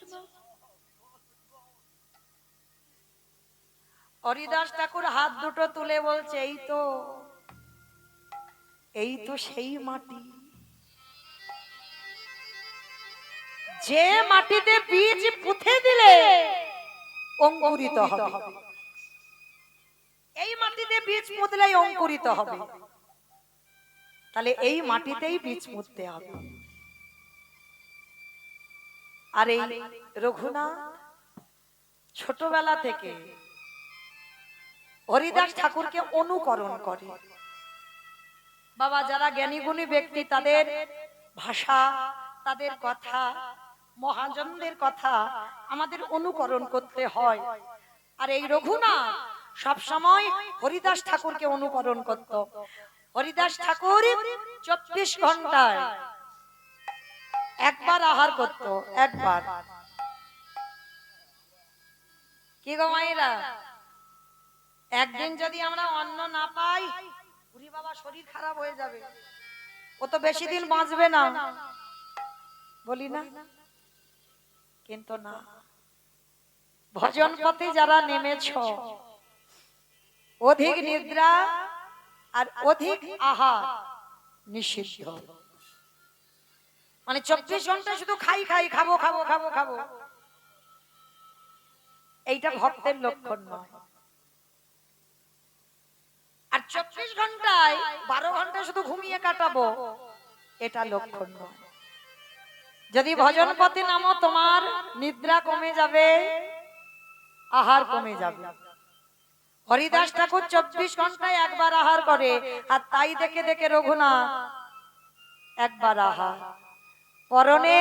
হরিদাস ঠাকুর হাত দুটো তুলে বলছে, এই তো সেই মাটি, যে মাটিতে বীজ পুঁতে দিলে অঙ্কুরিত হবে। এই মাটিতে বীজ পুঁতলেই অঙ্কুরিত হবে, তাহলে এই মাটিতেই বীজ পুঁততে হবে। আর এই রঘুনাথ ছোটবেলা থেকে হরিদাস ঠাকুরকে অনুকরণ করে। বাবা, যারা জ্ঞানী গুণী ব্যক্তি তাদের ভাষা, তাদের কথা, মহাজনদের কথা আমাদের অনুকরণ করতে হয়। আর এই রঘুনাথ সব সময় হরিদাস ঠাকুরকে অনুকরণ করত। হরিদাস ঠাকুর 24 ঘন্টায় একবার আহার করত, একবার। কি গো মায়েরা, একদিন যদি আমরা অন্ন না পাই, ওরে বাবা শরীর খারাপ হয়ে যাবে, ও তো বেশি দিন বাঁচবে না, বলি না? কিন্তু না, ভজন পথে যারা নেমেছ, অধিক নিদ্রা আর অধিক আহার নিষিদ্ধ। মানে 24 ঘন্টা শুধু খাই খাই, খাবো খাবো খাবো খাবো, এইটা ভক্তের লক্ষণ নয়। আর 24 ঘন্টায় 12 ঘন্টা শুধু ঘুমিয়ে কাটাবো, এটা লক্ষণ নয়। যদি ভজন পথে নামো, তোমার নিদ্রা কমে যাবে, আহার কমে যাবে। হরিদাস ঠাকুর 24 ঘন্টায় একবার আহার করে, আর তাই দেখে দেখে রঘুনাথ একবার আহার। পরনে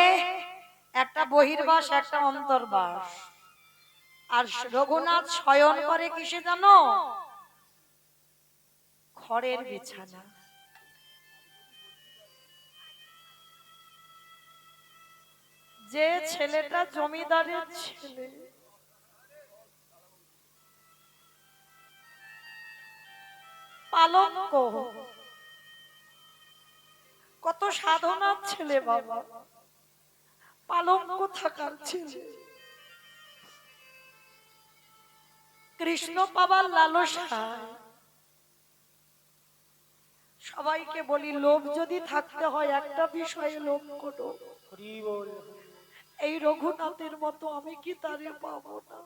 একটা বহির্বাস, একটা অন্তর্বাস। আর রঘুনাথ শয়ন করে কিসে জানো? খড়ের বিছানা। যে ছেলেটা জমিদারের ছেলে, পালঙ্ক, কত সাধনার ছেলে বাবা, পালঙ্ক থাকার ছেলে, কৃষ্ণ পাবার লালসায়। সবাইকে বলি, লোভ যদি থাকতে হয় একটা বিষয়ে লোভ করো, এই রঘুনাথের মতো আমি কি তারে পাবো না?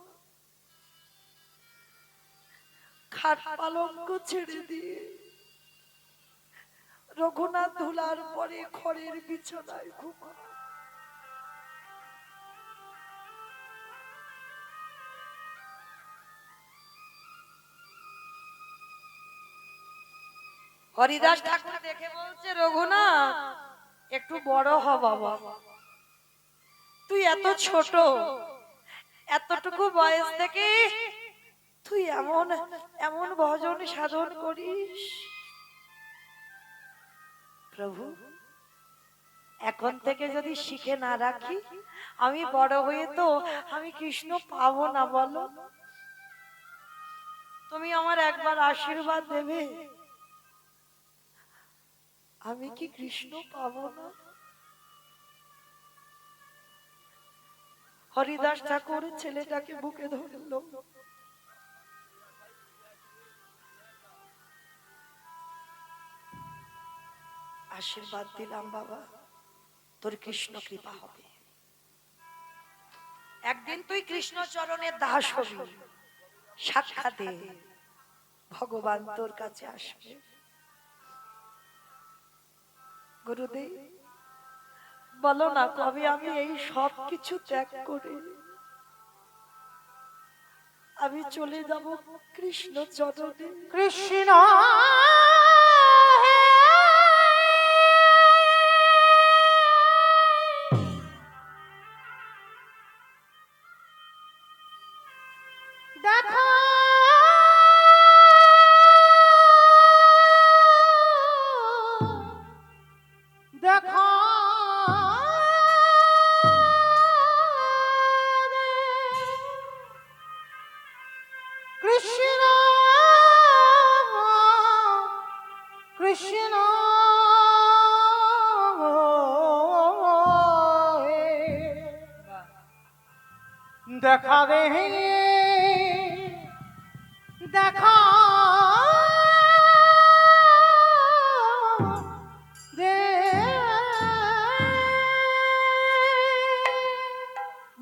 খাট পালঙ্ক ছেড়ে দিয়ে রঘুনাথ ধুলার পরে খড়ের বিছানায় ঘুমা। হরিদাস ঠাকুর দেখে বলছে, রঘুনাথ একটু বড় হ বাবা, তুই এত ছোট, এতটুকু বয়স থেকে তুই এমন এমন ভজন সাধন করিস। প্রভু, এখন থেকে যদি শিখে না রাখি, আমি বড় হয়ে তো আমি কৃষ্ণ পাবো না। বলো, তুমি আমার একবার আশীর্বাদ দেবে, আমি কি কৃষ্ণ পাবো না? হরিদাস ঠাকুর ছেলেটাকে বুকে ধরল, আশীর্বাদ দিলাম, বাবা তোর কৃষ্ণ কৃপা হবে, একদিন তুই কৃষ্ণ চরণের দাস হবি, সাক্ষাতে ভগবান তোর কাছে আসবে। গুরুদেব বলো না, কবে আমি এই সব কিছু ত্যাগ করে আমি চলে যাব কৃষ্ণ চরণে? কৃষ্ণ দেখা দেখা কৃষ্ণ কৃষ্ণ দেখা দে দেখা দে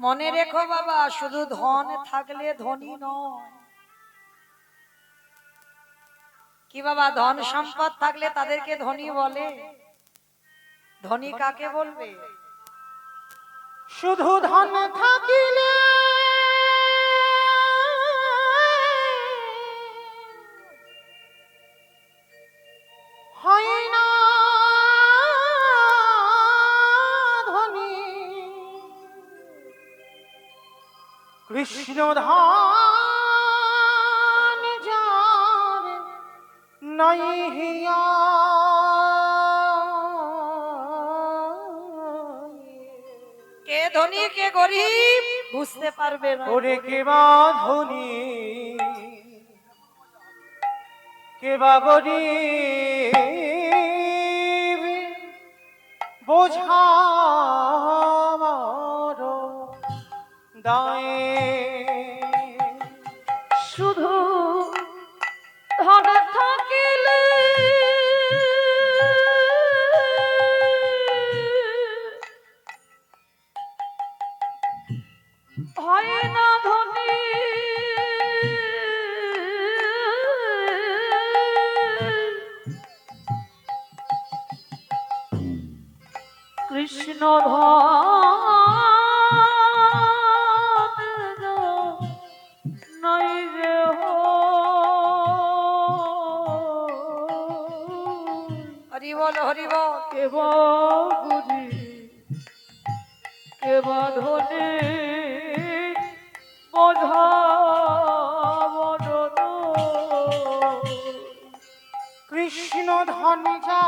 মনে রেখো বাবা, শুধু ধন থাকলে ধনী নয়। কি বাবা, ধন সম্পদ থাকলে তাদেরকে ধনী বলে? ধনী কাকে বলবে? শুধু ধন থাকিলে হয় না ধনী, কৃষ্ণ ধান যার নাই হিয়া কে ধনী কে গরিব বুঝতে পারবে না। ওরে কে বা ধনী কে বা গরিব বোঝাবার দায়ে শুধু ধন থাকিলে হয় না ধনী, কৃষ্ণ ধন নাই রে হরি বল হরি বল। কেবা গুরি কেবা ধনে বোঝা বদন, কৃষ্ণ ধন যা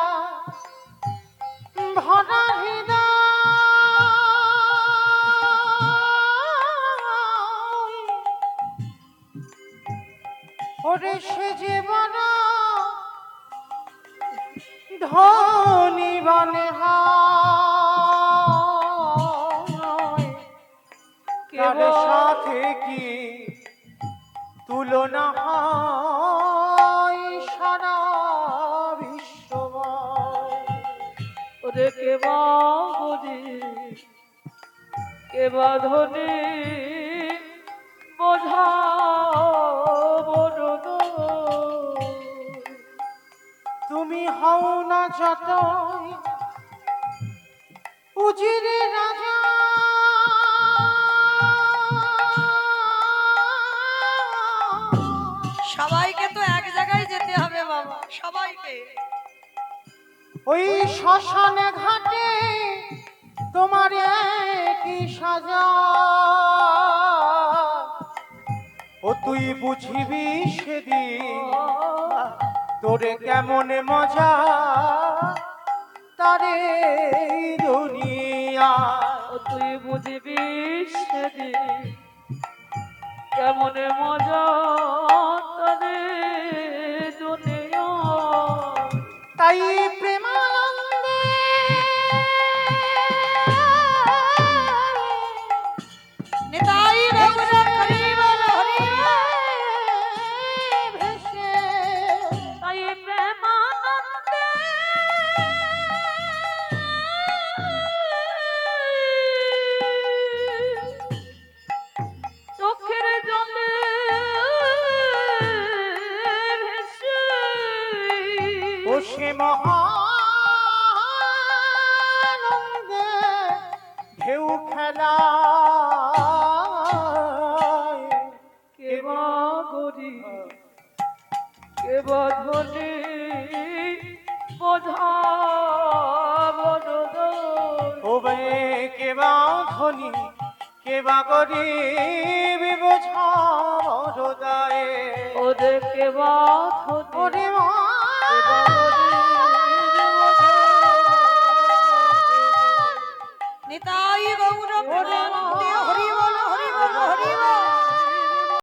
ভরা হৃদয় ওরে সে জীবন ধনী বনে হয়, তার সাথে কি তুলনা হয় সারা বিশ্বময়। ওরে কেবা গুরি কেবা ধনে বোঝা বদন, তুমি হও না যতই উজিরে রাজা সবাইকে তো এক জায়গায় যেতে হবে বাবা, সবাইকে। ওই শ্মশানে ঘাটে তোমার কি সাজা, ও তুই বুঝিবি সেদিন তোরে কেমন মজা তারে দুনিয়া। ও তুই বুঝবি সেদিন কেমন মজা তারে দুনিয়া, তাই প্রেমানন্দে নিতাই রঘুনাথ হরি বল হরি বল। ভেসে তাই প্রেমানন্দে চোখের জলে ভেসে বসে মহানন্দে ঢেউ খেলা কেবা গরি কেবা ধনে বোঝা বদন, ও বে কেবা ধনী কেবা গরিব বোঝা বড় বোধে কে বা ওরে মা নিতাই গৌর প্রেমানন্দে হরি বল হরি বল হরি বল।